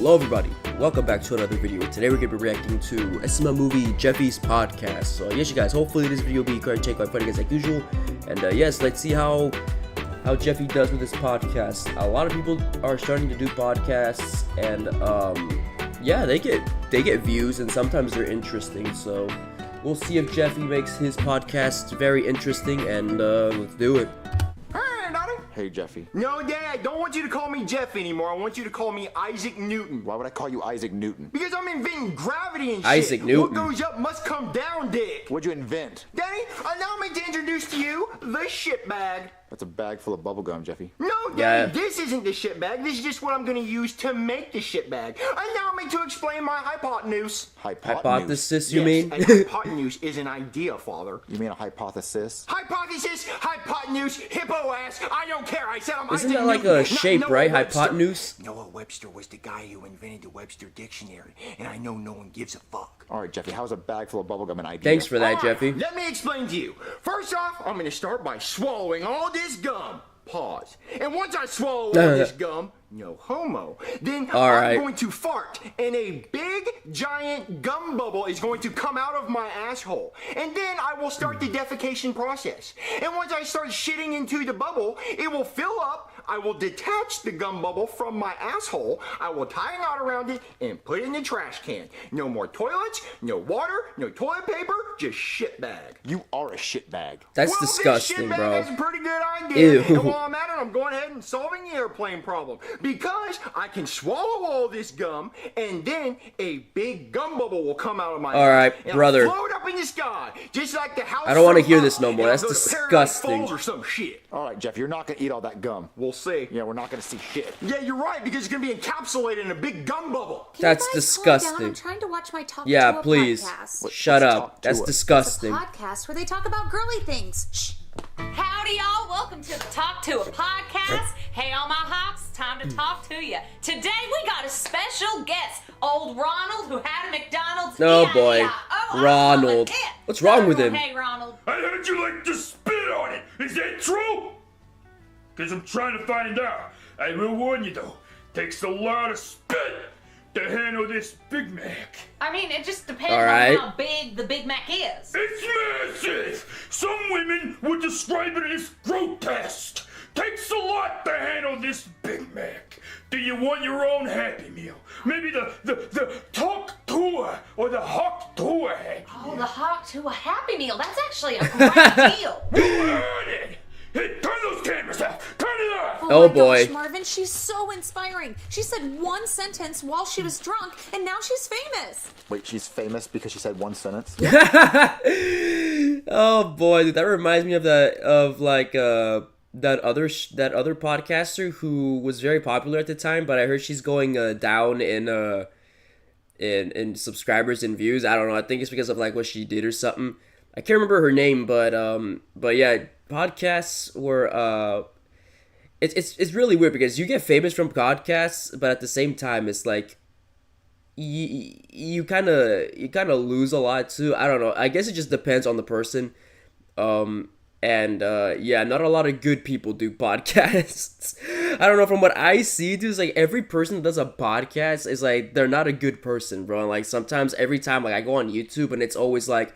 Hello everybody, welcome back to another video. Today we're going to be reacting to SML movie Jeffy's podcast. So yes you guys, hopefully this video will be quite funny as like usual. And yes, let's see how Jeffy does with this podcast. A lot of people are starting to do podcasts and yeah, they get views and sometimes they're interesting. So we'll see if Jeffy makes his podcast very interesting and let's do it. Hey, Jeffy. No, Dad, I don't want you to call me Jeff anymore. I want you to call me Isaac Newton. Why would I call you Isaac Newton? Because I'm inventing gravity and shit. Isaac Newton. What goes up must come down, Dick. What'd you invent? Daddy, allow me to introduce to you the shit bag. That's a bag full of bubblegum, Jeffy. No, Daddy, This isn't the shit bag. This is just what I'm going to use to make the shit bag. Allow me to explain my hypotenuse. Hypothesis, you yes, mean? An hypotenuse is an idea, Father. You mean a hypothesis? Hypothesis, hypotenuse, hippo ass. I don't care. I said I'm Isn't Isaac that like Newton. a shape, right? Hypotenuse? Noah Webster was the guy who invented the Webster Dictionary, and I know no one gives a fuck. All right, Jeffy, how's a bag full of bubblegum an idea? Thanks for that, All right, Jeffy. let me explain to you. First off, I'm going to start by swallowing all this gum. Pause. And once I swallow all this gum, no homo, then I'm going to fart, and a big, giant gum bubble is going to come out of my asshole. And then I will start the defecation process. And once I start shitting into the bubble, it will fill up. I will detach the gum bubble from my asshole. I will tie a knot around it and put it in the trash can. No more toilets, no water, no toilet paper, just shit bag. You are a shit bag. That's disgusting, this shit bro. bag is a pretty good idea. Ew. And while I'm at it, I'm going ahead and solving the airplane problem. Because I can swallow all this gum, and then a big gum bubble will come out of my Alright, and brother. I'll float up in the sky, just like the house. I don't want to from hear up, this no more. and I'll That's go to Paradise disgusting. Falls or some shit. All right, Jeff, you're not going to eat all that gum. We'll see. Yeah, we're not going to see shit. Yeah, you're right, because it's going to be encapsulated in a big gum bubble. That's disgusting. I'm trying to watch my Talk Yeah, to a please. podcast. Shut Let's up. talk to That's it. It's a disgusting. podcast where they talk about girly things. Shh. Howdy, y'all. Welcome to the Talk to a podcast. Hey, all my hops, time to talk to you. Today, we got a special guest, old Ronald, who had a McDonald's. Oh, boy. Ronald. What's wrong with him? Hey, Ronald. I heard you like to spit on it. Is that true? Because I'm trying to find out. I will warn you, though. Takes a lot of spit to handle this Big Mac. I mean, it just depends Alright. on how big the Big Mac is. It's massive. Some women would describe it as grotesque. Takes a lot to handle this Big Mac. Do you want your own Happy Meal? Maybe the Talk Tour or the Hawk Tour Happy Oh, Meal. the Hawk to a Happy Meal. That's actually a great deal. You heard it. Hey, turn those cameras off. Turn it off. Oh, my boy. gosh, Marvin, she's so inspiring. She said one sentence while she was drunk, and now she's famous. Wait, she's famous because she said one sentence? Oh boy, dude, that reminds me of that other podcaster who was very popular at the time, but I heard she's going down in subscribers and views. I don't know. I think it's because of like what she did or something. I can't remember her name, but yeah, podcasts were it's really weird because you get famous from podcasts, but at the same time it's like you kind of lose a lot too. I don't know. I guess it just depends on the person. Yeah, not a lot of good people do podcasts. I don't know, from what I see, dude, it's like every person that does a podcast is like they're not a good person, bro. And like sometimes every time like I go on YouTube and it's always like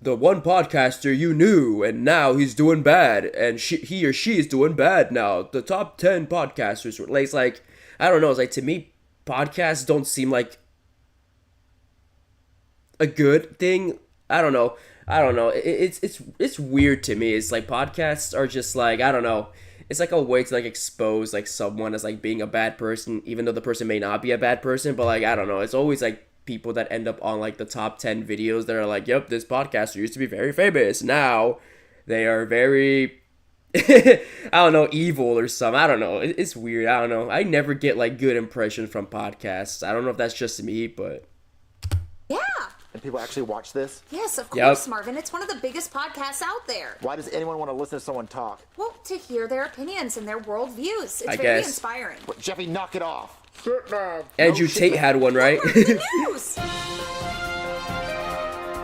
the one podcaster you knew and now he's doing bad and he or she is doing bad now. The top 10 podcasters were like, it's like I don't know, it's like to me podcasts don't seem like a good thing. I don't know. It's weird to me. It's like podcasts are just like, I don't know. It's like a way to like expose like someone as like being a bad person, even though the person may not be a bad person. But like, I don't know. It's always like people that end up on like the top 10 videos that are like, yep, this podcaster used to be very famous. Now they are very, I don't know, evil or something. I don't know. It's weird. I don't know. I never get like good impressions from podcasts. I don't know if that's just me, but Yeah. And people actually watch this? Yes, of Yep. course, Marvin. It's one of the biggest podcasts out there. Why does anyone want to listen to someone talk? Well, to hear their opinions and their worldviews. It's I very guess. inspiring. What, Jeffy, knock it off. Shit bag. Andrew Tate had one, right? The news!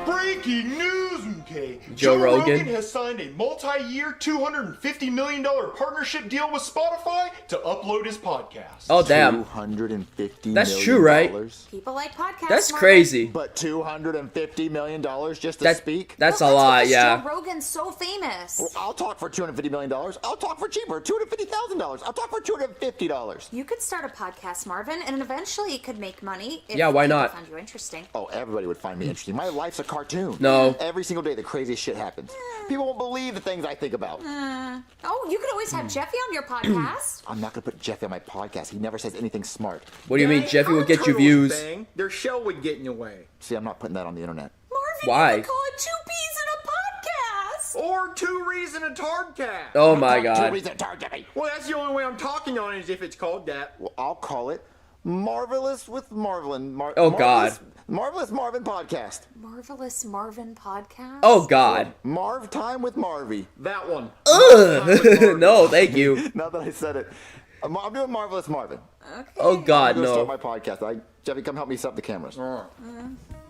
Breaking news, Okay, Joe Joe Rogan has signed a multi-year $250 million partnership deal with Spotify to upload his podcast. Oh damn. $250 That's million. true, right? People like podcasts. That's Marvin. crazy. But $250 million just to speak? That's But a lot, because yeah. Joe Rogan's so famous. Well, I'll talk for $250 million. I'll talk for cheaper, $250,000. I'll talk for $250. You could start a podcast, Marvin, and eventually it could make money. If Yeah, why people not? Found you interesting. Oh, everybody would find me interesting. My life's a cartoon. No. Every single day, the craziest shit happens. People won't believe the things I think about. Oh, you could always have Jeffy on your podcast. I'm not gonna put Jeffy on my podcast. He never says anything smart. What do you mean? Jeffy will get you views. Bang, their show would get in the way. See, I'm not putting that on the internet. Marvin, Why? you could call it Two Peas in a Podcast. Or Two Reason a Tardcast. Oh my Two god. reasons to target me. Well, that's the only way I'm talking on it is if it's called that. Well, I'll call it Marvelous with Marvelin. Oh, God. Marvelous Marvin Podcast. Marvelous Marvin Podcast. Oh god. Marv Time with Marvy. That one. Ugh. No, thank you. Now that I said it. I'm doing Marvelous Marvin. Okay. Oh god, I'm gonna no. start my podcast. Jeffy, come help me set up the cameras.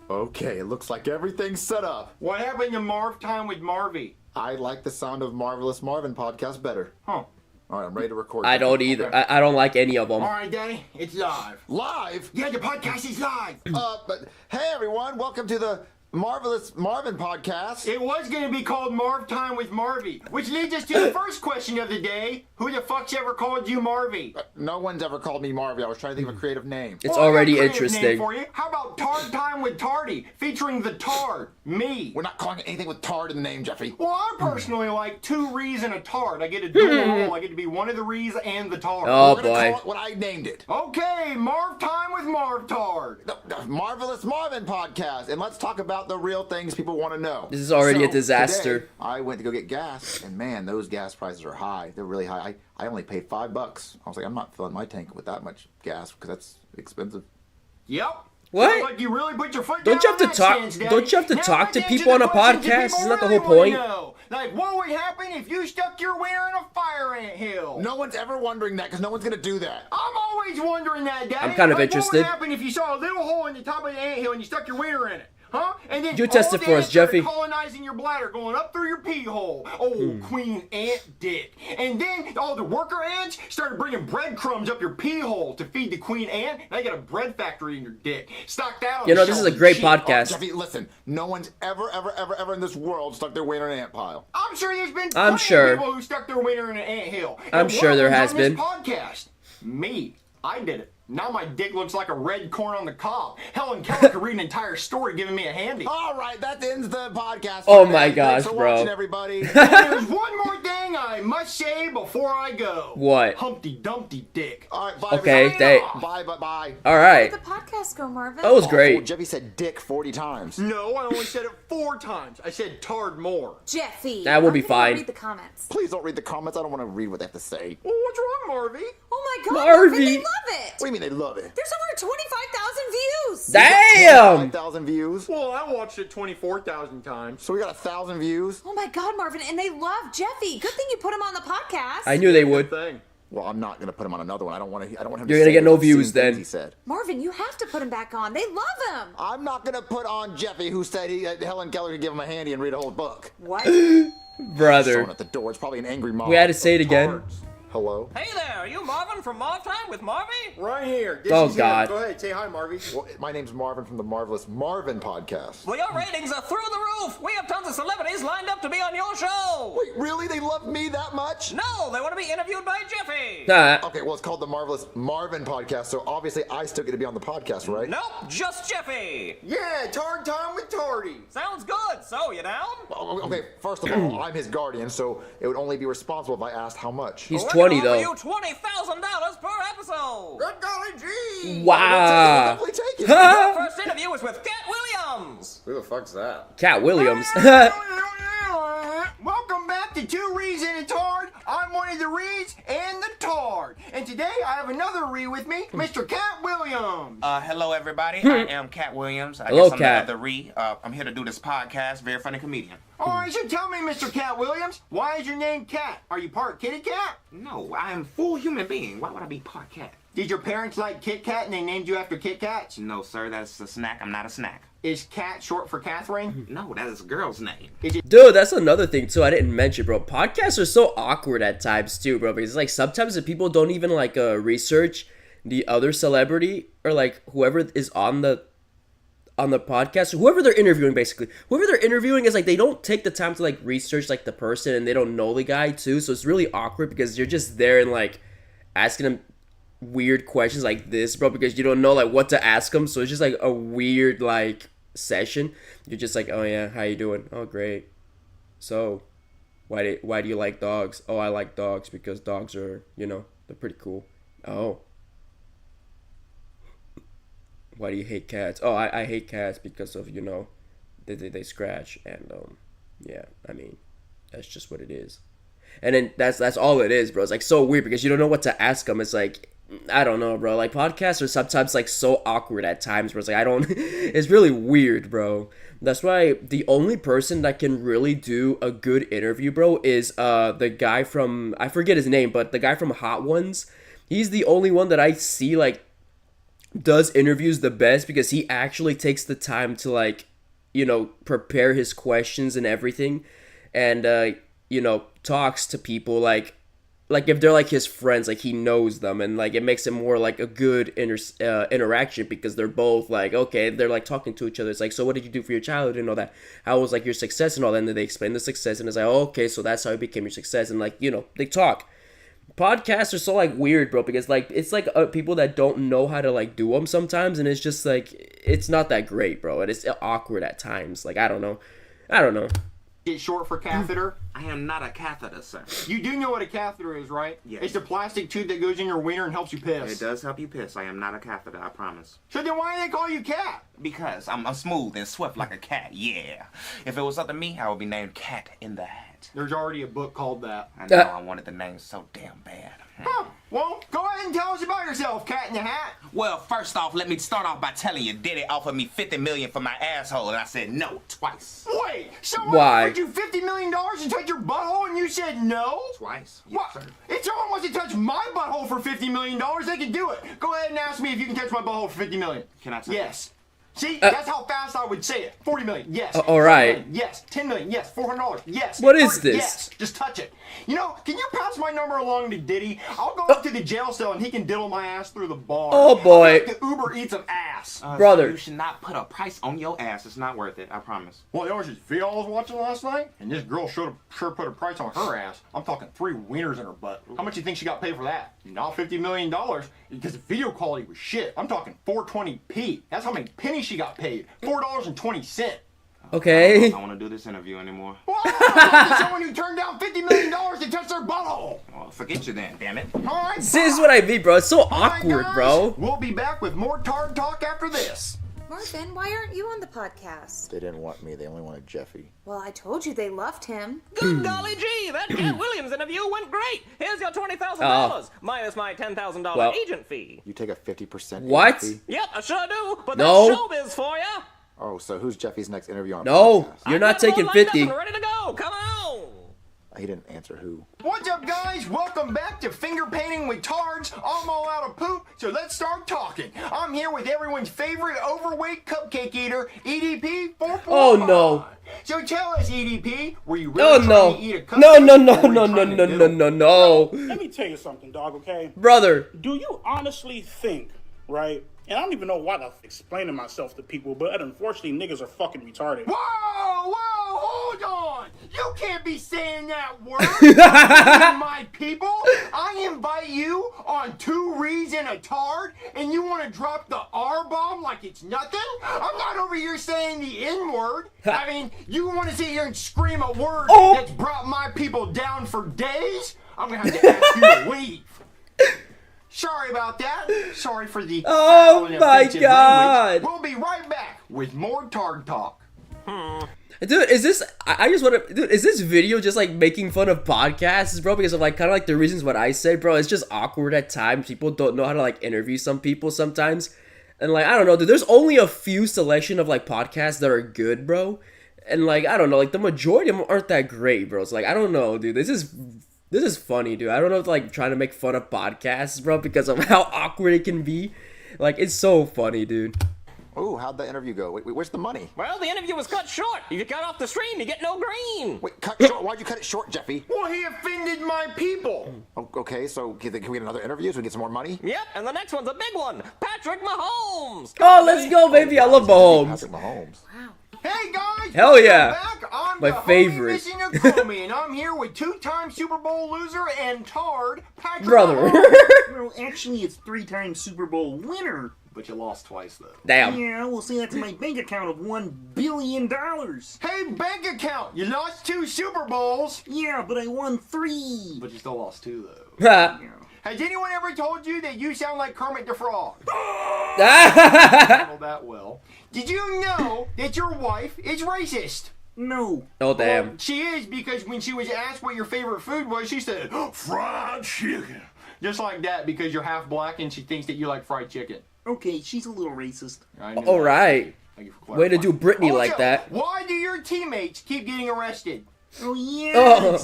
Okay, it looks like everything's set up. What happened to Marv Time with Marvy? I like the sound of Marvelous Marvin Podcast better. Huh. All right, I'm ready to record. I don't either. I don't like any of them. All right, Daddy, it's live. Live? Yeah, the podcast is live. But hey everyone, welcome to the Marvelous Marvin Podcast. It was going to be called Marv Time with Marvy, which leads us to the first question of the day. Who the fuck's ever called you Marvy? No one's ever called me Marvy. I was trying to think of a creative name. It's Well, I got a already creative interesting. name for you. How about Tard Time with Tardy, featuring the Tard, me? We're not calling it anything with tard in the name, Jeffy. Well, I personally like Two Rees and a Tard. I get a dual role. I get to be one of the Rees and the Tard. Oh We're gonna boy. call it what I named it. Okay, Marv Time with Marv Tard. The Marvelous Marvin Podcast. And let's talk about the real things people want to know. This is already a So, disaster. today, I went to go get gas, and man, those gas prices are high. They're really high. I only paid $5. I was like, I'm not filling my tank with that much gas because that's expensive. Yep. What? Sounds like you really put your foot Don't down you have to on that talk- stance, Daddy. don't you have to Now talk let's to answer people on the a questions that podcast? people Isn't that the really whole point? wanna know. Like, what would happen if you stuck your winter in a fire ant hill? No one's ever wondering that because no one's going to do that. I'm always wondering that, Daddy. I'm kind of Like, interested. What would happen if you saw a little hole in the top of the anthill and you stuck your winter in it? Huh? And then You test all it for us, the ants started Jeffy. colonizing your bladder, going up through your pee hole. Oh, Queen Ant Dick. And then all the worker ants started bringing breadcrumbs up your pee hole to feed the Queen Ant. Now you got a bread factory in your dick. Stock that on You the know, this is a shelves great and shit. podcast. Jeffy, listen, no one's ever in this world stuck their winter in an ant pile. I'm sure there's been I'm plenty sure. of people who stuck their winter in an anthill. I'm And sure one of there them's has on this been. podcast. Me. I did it. Now my dick looks like a red corn on the cob. Helen Keller could read an entire story giving me a handy. All right, that ends the podcast. Oh for my today. gosh, Thanks for bro. watching, everybody. There's one more thing I must say before I go. What? Humpty Dumpty Dick. All right, bye. Okay, everybody. they- Bye. All Where right. did the podcast go, Marvin? That was Well, great. Jeffy said dick 40 times. No, I only said it 4 times. I said Tard more. Jeffy. That will be I'm gonna fine. Read the comments. Please don't read the comments. I don't want to read what they have to say. Well, what's wrong, Marvy? Oh my God, Marvy. Marvin, they love it. What do you mean they love it? There's over 25,000 views. Damn. 5,000 views. Well, I watched it 24,000 times. So we got 1,000 views. Oh my God, Marvin, and they love Jeffy. Good thing you put him on the podcast. I knew they would. Thing. Well, I'm not gonna put him on another one. I don't want him. You're to gonna say get no the obscene views then. things He said. Marvin, you have to put him back on. They love him. I'm not gonna put on Jeffy, who said Helen Keller could give him a handy and read a whole book. What? Someone Brother. at the door. It's probably an angry mom. We had to say it again. Tards. Hello. Hey there, are you Marvin from Marv Time with Marvy? Right here. This Oh, is him. God. Go ahead, say hi, Marvy. Well, my name's Marvin from the Marvelous Marvin Podcast. Well, your ratings are through the roof. We have tons of celebrities lined up to be on your show. Wait, really? They love me that much? No, they want to be interviewed by Jeffy. Nah. Okay, well, it's called the Marvelous Marvin Podcast, so obviously I still get to be on the podcast, right? Nope, just Jeffy. Yeah, Tard Time with Tardy. Sounds good. So, you down? Oh, okay, first of all, I'm his guardian, so it would only be responsible if I asked how much. He's We're 20 gonna offer though. you $20,000 per episode. Good golly gee. Wow. Definitely take it. The first interview is with Cat Williams. Who the fuck's that? Cat Williams. Welcome back to Two Reeds and a Tard. I'm one of the Reeds and the Tard. And today I have another Reed with me, Mr. Cat Williams. Hello, everybody. I am Cat Williams. I Hello, guess I'm Cat. the other Ree. I'm here to do this podcast. Very funny comedian. Alright, so tell me, Mr. Cat Williams, why is your name Cat? Are you part kitty cat? No, I am full human being. Why would I be part cat? Did your parents like Kit Kat and they named you after Kit Kats? No, sir, that's a snack. I'm not a snack. Is Cat short for Catherine? No, that is a girl's name. Dude, that's another thing too I didn't mention, bro. Podcasts are so awkward at times too, bro, because like sometimes the people don't even like research the other celebrity or like whoever is on the podcast, whoever they're interviewing. Basically whoever they're interviewing is like they don't take the time to like research like the person, and they don't know the guy too, so it's really awkward because you're just there and like asking them weird questions like this, bro, because you don't know like what to ask them. So it's just like a weird like session. You're just like, oh yeah, how you doing? Oh great. So why do you like dogs? Oh, I like dogs because dogs are, they're pretty cool. Oh, why do you hate cats? Oh, I hate cats because of, they scratch, and yeah, I mean, that's just what it is. And then that's all it is, bro. It's like so weird because you don't know what to ask them. It's like, I don't know, bro. Like podcasts are sometimes like so awkward at times where it's like it's really weird, bro. That's why the only person that can really do a good interview, bro, is the guy from, I forget his name, but the guy from Hot Ones. He's the only one that I see like does interviews the best because he actually takes the time to like, prepare his questions and everything, and talks to people like if they're like his friends, like he knows them, and like it makes it more like a good interaction because they're both like, okay, they're like talking to each other. It's like, so what did you do for your childhood and all that? How was like your success and all that? And then they explain the success, and it's like, oh, okay, so that's how it became your success, and like they talk. Podcasts are so like weird, bro, because like it's like people that don't know how to like do them sometimes, and it's just like it's not that great, bro, and it's awkward at times. Like I don't know. Get short for catheter? I am not a catheter, sir. You do know what a catheter is, right? Yes. It's a plastic tube that goes in your wiener and helps you piss. It does help you piss. I am not a catheter, I promise. So then why do they call you Cat? Because I'm smooth and swift like a cat, yeah. If it was up to me, I would be named Cat in the Hat. There's already a book called that. I know, I wanted the name so damn bad. Huh. Well, go ahead and tell us about yourself, Cat in the Hat. Well, first off, let me start off by telling you, Diddy offered me $50 million for my asshole, and I said no twice. Wait, someone offered you $50 million to touch your butthole and you said no? Twice? What? Yes, sir. If someone wants to touch my butthole for $50 million, they can do it. Go ahead and ask me if you can touch my butthole for $50 million. Can I touch Yes. See, that's how fast I would say it. 40 million, yes. All right. 10 million, yes. 10 million, yes. $400, yes. What is 30, this? Yes. Just touch it. Can you pass my number along to Diddy? I'll go up to the jail cell and he can diddle my ass through the bar. Oh, boy. I'll have to Uber eat some ass. Brother. You should not put a price on your ass. It's not worth it, I promise. Well, you know what this video I was watching last night? And this girl sure put a price on her ass. I'm talking 3 wieners in her butt. How much do you think she got paid for that? Not $50 million, because the video quality was shit. I'm talking 420p. That's how many pennies she got paid. $4.20. Okay. I want to do this interview anymore. Well, I'm someone who turned down $50 million to touch their butthole. Well, forget you then, damn it. All right, This is what I mean, bro. It's so awkward, guys, bro. We'll be back with more Tard Talk after this. Marvin, why aren't you on the podcast? They didn't want me. They only wanted Jeffy. Well, I told you they loved him. Good golly gee, that Cat Williams interview went great. Here's your $20,000 minus my $10,000 Well. agent fee. You take a 50% What? fee? Yep, I sure do. But No. that's showbiz for you. Oh, so who's Jeffy's next interview on No, podcast? you're not I've got taking one lined up 50. and ready to go. Come on. He didn't answer who. What's up, guys? Welcome back to Finger Painting with Tards. I'm all out of poop, so let's start talking. I'm here with everyone's favorite overweight cupcake eater, EDP 4.5. Oh, no. So tell us, EDP, were you Oh really trying no. to eat a cupcake? No, no, no, or were you no, no, trying to no, diddle? no, no, no. Let me tell you something, dog, okay? Brother. Do you honestly think, right? And I don't even know why I'm explaining myself to people, but unfortunately, niggas are fucking retarded. Whoa, hold on. You can't be saying that word. My people, I invite you on 2 Rees and a Tard, and you want to drop the R-bomb like it's nothing? I'm not over here saying the N-word. I mean, you want to sit here and scream a word that's brought my people down for days? I'm going to have to ask you to leave. Sorry about that. Sorry for the foul and my offensive God. language. We'll be right back with more Tard Talk. Dude, is this, I just want to, dude, is this video just like making fun of podcasts, bro? Because of like kind of like the reasons what I said, bro. It's just awkward at times. People don't know how to like interview some people sometimes. And like, I don't know, dude, there's only a few selection of like podcasts that are good, bro. And like, I don't know, like the majority of them aren't that great, bro. It's like, I don't know, dude. This is funny, dude. I don't know if like trying to make fun of podcasts, bro, because of how awkward it can be. Like, it's so funny, dude. Ooh, how'd the interview go? Wait, where's the money? Well, the interview was cut short. If you cut off the stream, you get no green. Wait, cut short? Why'd you cut it short, Jeffy? Well, he offended my people. Okay, so can we get another interview so we get some more money? Yep, and the next one's a big one. Patrick Mahomes. Oh, let's go, baby. I love Mahomes. Patrick Mahomes. Wow. Hey guys, Hell yeah. back. I'm My the favorite. Missing a Chromie, and I'm here with 2-time Super Bowl loser and tard Patrick Brother. Mahomes. Well, actually, it's 3-time Super Bowl winner. But you lost twice, though. Damn. Yeah, we'll say that's my bank account of $1 billion. Hey, bank account, you lost 2 Super Bowls. Yeah, but I won 3. But you still lost 2, though. Ha. Yeah. Has anyone ever told you that you sound like Kermit the Frog? Oh, Handle that well. Did you know that your wife is racist? No. damn. Well, she is, because when she was asked what your favorite food was, she said, fried chicken. Just like that, because you're half black and she thinks that you like fried chicken. Okay, she's a little racist. I knew All that. right. Thank you for Way to clarifying. do Britney Also, like that. Why do your teammates keep getting arrested? Oh, yeah. Oh.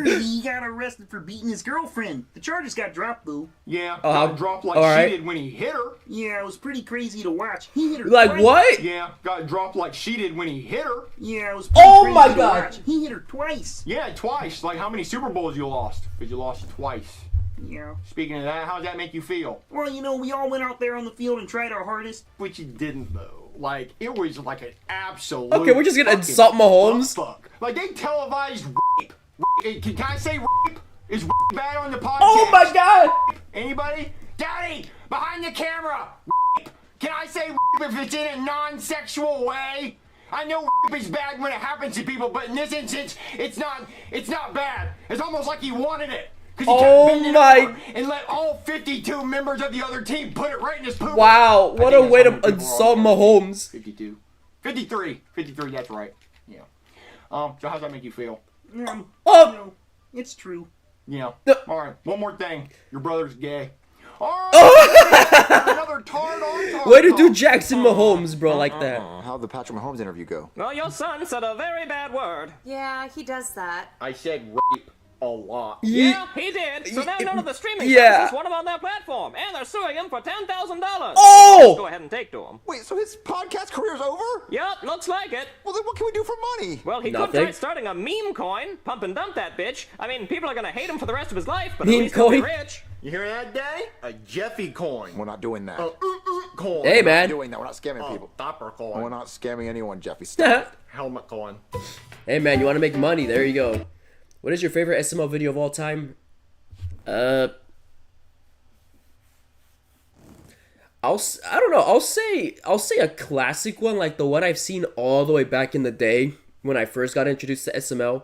Xavier he got arrested for beating his girlfriend. The charges got dropped, though. Yeah, Oh, got how- dropped like all she right. did when he hit her. Yeah, it was pretty crazy to watch. He hit her Like twice. what? Yeah, got dropped like she did when he hit her. Yeah, it was pretty Oh crazy my to God. watch. He hit her twice. Yeah, twice. Like how many Super Bowls you lost? Because you lost twice. Yeah. Speaking of that, how does that make you feel? Well, you know, we all went out there on the field and tried our hardest. But you didn't though. Like it was like an absolute. Okay, we're just gonna fucking insult Mahomes? Fuck. Like they televised rape. Can I say rape? Is rape bad on the podcast? Oh my god! Anybody? Daddy, behind the camera. Rape. Can I say rape if it's in a non-sexual way? I know rape is bad when it happens to people, but in this instance, it's not bad. It's almost like he wanted it. Because he Oh kept bending my- over and let all 52 members of the other team put it right in his poop. Wow, I what think a that's way how to many people are insult on there. Mahomes. 52. 53, that's right. Yeah. So how's that make you feel? Oh. You know, it's true. Yeah. No. Alright, one more thing. Your brother's gay. Alright! Another tard on tard. Way to do Jackson Mahomes, bro, like that. How'd the Patrick Mahomes interview go? Well, your son said a very bad word. Yeah, he does that. I said rape a lot. Yeah, he did. So now none of the streaming Yeah. services want him on their platform, and they're suing him for $10,000. Oh! Let's go ahead and take to him. Wait, so his podcast career's over? Yup, looks like it. Well, then what can we do for money? Well, he Nothing. could try starting a meme coin, pump and dump that bitch. I mean, people are gonna hate him for the rest of his life, but Meme at least he'll be coin? rich. You hear that, Daddy? A Jeffy coin. We're not doing that. Coin. Hey, We're not man. doing that. We're not scamming people. Topper We're coin. not scamming anyone, Jeffy. Stop. Helmet coin. Hey man, you want to make money? There you go. What is your favorite SML video of all time? I don't know. I'll say a classic one, like the one I've seen all the way back in the day when I first got introduced to SML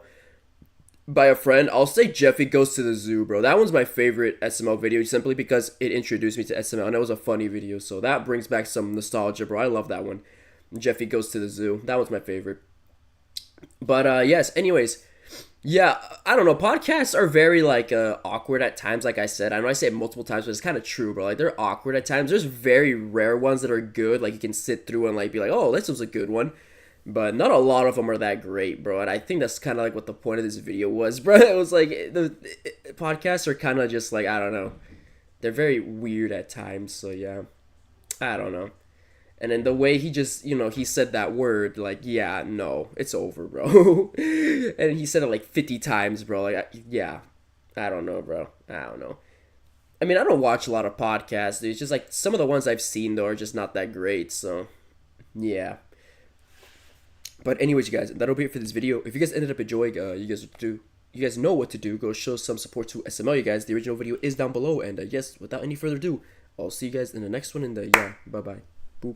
by a friend. I'll say Jeffy Goes to the Zoo, bro. That one's my favorite SML video simply because it introduced me to SML and it was a funny video. So that brings back some nostalgia, bro. I love that one. Jeffy Goes to the Zoo. That one's my favorite. But yes, anyways. Yeah, I don't know. Podcasts are very, like, awkward at times, like I said. I know I say it multiple times, but it's kind of true, bro. Like, they're awkward at times. There's very rare ones that are good. Like, you can sit through and, like, be like, oh, this was a good one. But not a lot of them are that great, bro. And I think that's kind of, like, what the point of this video was, bro. It was, like, the podcasts are kind of just, like, I don't know. They're very weird at times, so, yeah. I don't know. And then the way he just, you know, he said that word, like, yeah, no, it's over, bro. And he said it like 50 times, bro. Like, yeah, I don't know, bro. I don't know. I mean, I don't watch a lot of podcasts, dude. It's just like some of the ones I've seen, though, are just not that great. So, yeah. But anyways, you guys, that'll be it for this video. If you guys ended up enjoying, you guys know what to do. Go show some support to SML, you guys. The original video is down below. And yes, without any further ado, I'll see you guys in the next one. And yeah, bye-bye. Boop.